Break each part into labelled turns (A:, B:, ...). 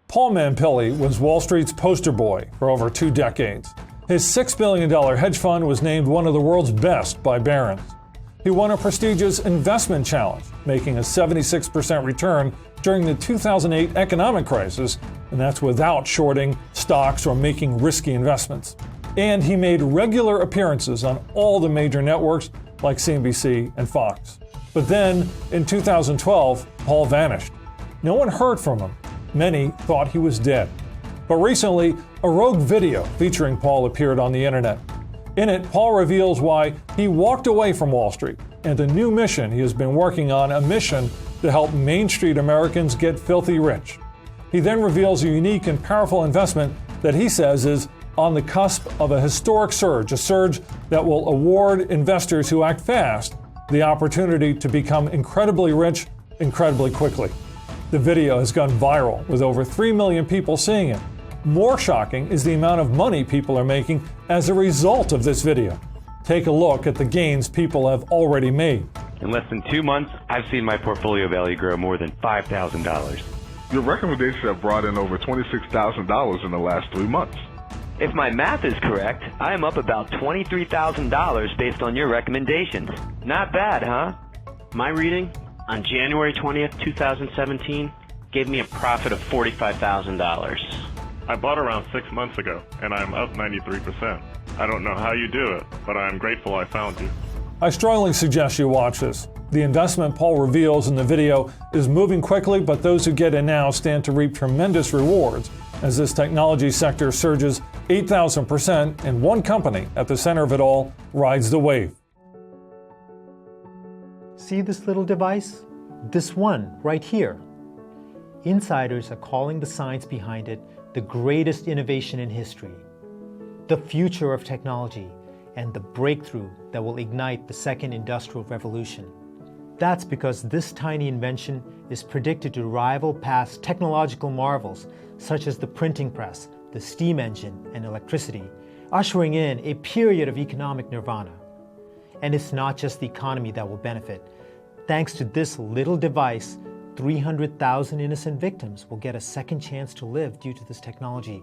A: Paul Mampilly was Wall Street's poster boy for over 2 decades. His $6 billion hedge fund was named one of the world's best by Barron's. He won a prestigious investment challenge, making a 76% return during the 2008 economic crisis, and that's without shorting stocks or making risky investments. And he made regular appearances on all the major networks like CNBC and Fox. But then, in 2012, Paul vanished. No one heard from him. Many thought he was dead. But recently, a rogue video featuring Paul appeared on the internet. In it, Paul reveals why he walked away from Wall Street and a new mission he has been working on, a mission to help Main Street Americans get filthy rich. He then reveals a unique and powerful investment that he says is on the cusp of a historic surge, a surge that will award investors who act fast the opportunity to become incredibly rich incredibly quickly. The video has gone viral with over 3 million people seeing it. More shocking is the amount of money people are making as a result of this video. Take a look at the gains people have already made.
B: In less than 2 months, I've seen my portfolio value grow more than $5,000.
C: Your recommendations have brought in over $26,000 in the last 3 months.
B: If my math is correct, I am up about $23,000 based on your recommendations. Not bad, huh?
D: My reading on January 20th, 2017 gave me a profit of $45,000.
E: I bought around 6 months ago, and I'm up 93%. I don't know how you do it, but I am grateful I found you.
A: I strongly suggest you watch this. The investment Paul reveals in the video is moving quickly, but those who get in now stand to reap tremendous rewards as this technology sector surges 8,000% and one company at the center of it all rides the wave.
F: See this little device? This one right here. Insiders are calling the science behind it the greatest innovation in history, the future of technology, and the breakthrough that will ignite the second industrial revolution. That's because this tiny invention is predicted to rival past technological marvels such as the printing press, the steam engine, and electricity, ushering in a period of economic nirvana. And it's not just the economy that will benefit. Thanks to this little device, 300,000 innocent victims will get a second chance to live due to this technology.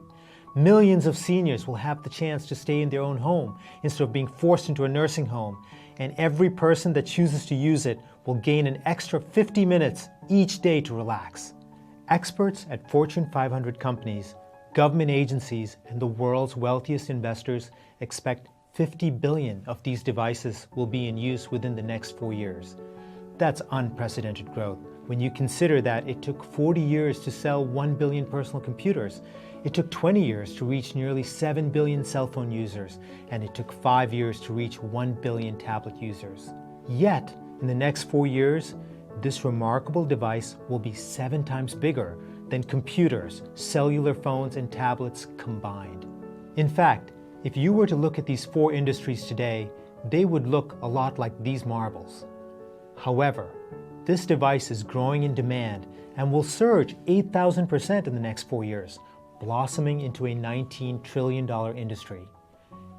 F: Millions of seniors will have the chance to stay in their own home instead of being forced into a nursing home. And every person that chooses to use it will gain an extra 50 minutes each day to relax. Experts at Fortune 500 companies, government agencies, and the world's wealthiest investors expect 50 billion of these devices will be in use within the next 4 years. That's unprecedented growth. When you consider that it took 40 years to sell 1 billion personal computers, it took 20 years to reach nearly 7 billion cell phone users, and it took 5 years to reach 1 billion tablet users. Yet, in the next 4 years, this remarkable device will be 7 times bigger than computers, cellular phones, and tablets combined. In fact, if you were to look at these 4 industries today, they would look a lot like these marbles. However, this device is growing in demand and will surge 8,000% in the next 4 years, blossoming into a $19 trillion industry.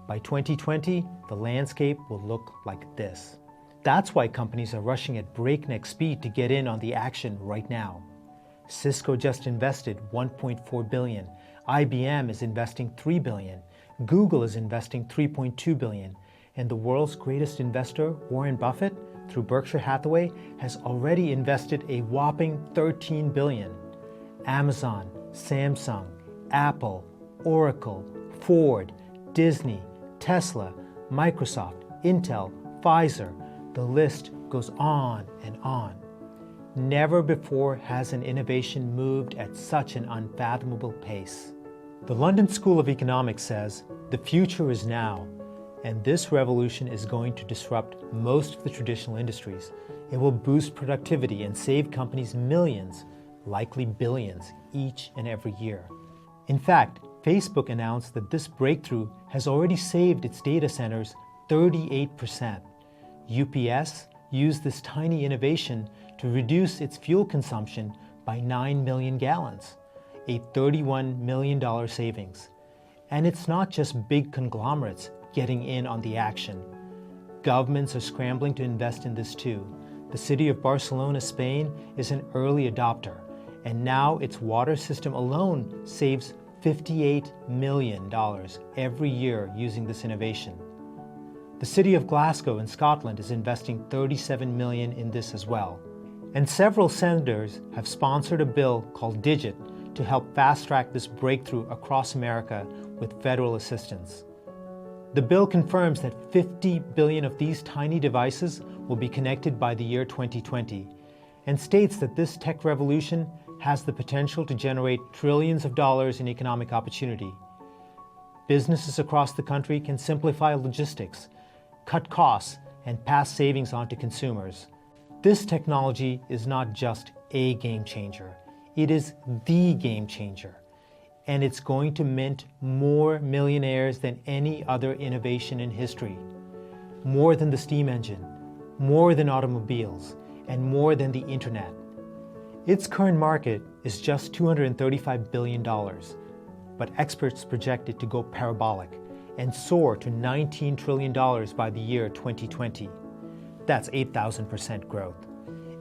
F: By 2020, the landscape will look like this. That's why companies are rushing at breakneck speed to get in on the action right now. Cisco just invested $1.4 billion. IBM is investing $3 billion. Google is investing $3.2 billion. And the world's greatest investor, Warren Buffett, through Berkshire Hathaway, has already invested a whopping $13 billion. Amazon, Samsung, Apple, Oracle, Ford, Disney, Tesla, Microsoft, Intel, Pfizer, the list goes on and on. Never before has an innovation moved at such an unfathomable pace. The London School of Economics says, the future is now. And this revolution is going to disrupt most of the traditional industries. It will boost productivity and save companies millions, likely billions, each and every year. In fact, Facebook announced that this breakthrough has already saved its data centers 38%. UPS used this tiny innovation to reduce its fuel consumption by 9 million gallons, a $31 million savings. And it's not just big conglomerates getting in on the action. Governments are scrambling to invest in this too. The city of Barcelona, Spain is an early adopter, and now its water system alone saves $58 million every year using this innovation. The city of Glasgow in Scotland is investing $37 million in this as well. And several senators have sponsored a bill called Digit to help fast-track this breakthrough across America with federal assistance. The bill confirms that 50 billion of these tiny devices will be connected by the year 2020 and states that this tech revolution has the potential to generate trillions of dollars in economic opportunity. Businesses across the country can simplify logistics, cut costs, and pass savings on to consumers. This technology is not just a game changer, it is the game changer. And it's going to mint more millionaires than any other innovation in history. More than the steam engine, more than automobiles, and more than the internet. Its current market is just $235 billion, but experts project it to go parabolic and soar to $19 trillion by the year 2020. That's 8,000% growth.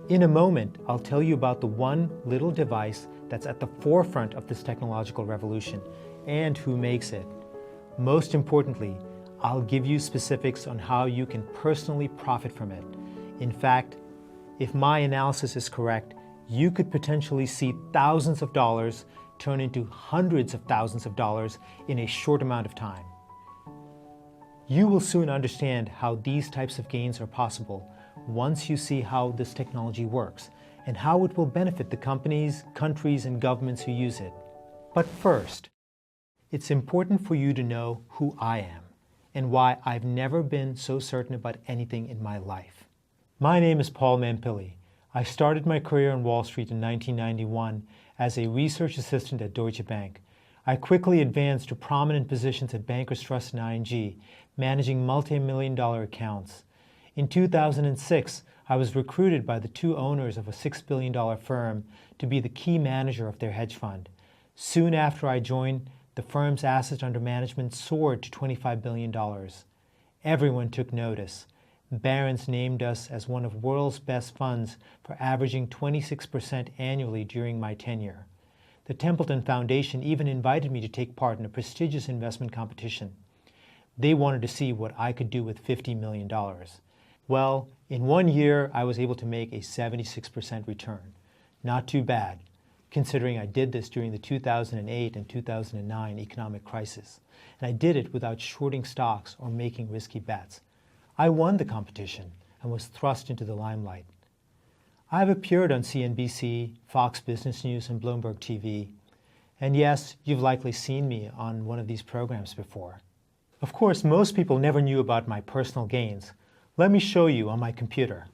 F: In a moment, I'll tell you about the one little device that's at the forefront of this technological revolution and who makes it. Most importantly, I'll give you specifics on how you can personally profit from it. In fact, if my analysis is correct, you could potentially see thousands of dollars turn into hundreds of thousands of dollars in a short amount of time. You will soon understand how these types of gains are possible once you see how this technology works and how it will benefit the companies, countries, and governments who use it. But first, it's important for you to know who I am and why I've never been so certain about anything in my life. My name is Paul Mampilly. I started my career on Wall Street in 1991 as a research assistant at Deutsche Bank. I quickly advanced to prominent positions at Bankers Trust and ING, managing multi-million-dollar accounts. In 2006, I was recruited by the two owners of a $6 billion firm to be the key manager of their hedge fund. Soon after I joined, the firm's assets under management soared to $25 billion. Everyone took notice. Barron's named us as one of the world's best funds for averaging 26% annually during my tenure. The Templeton Foundation even invited me to take part in a prestigious investment competition. They wanted to see what I could do with $50 million. Well, in 1 year, I was able to make a 76% return. Not too bad, considering I did this during the 2008 and 2009 economic crisis. And I did it without shorting stocks or making risky bets. I won the competition and was thrust into the limelight. I've appeared on CNBC, Fox Business News, and Bloomberg TV. And yes, you've likely seen me on one of these programs before. Of course, most people never knew about my personal gains. Let me show you on my computer.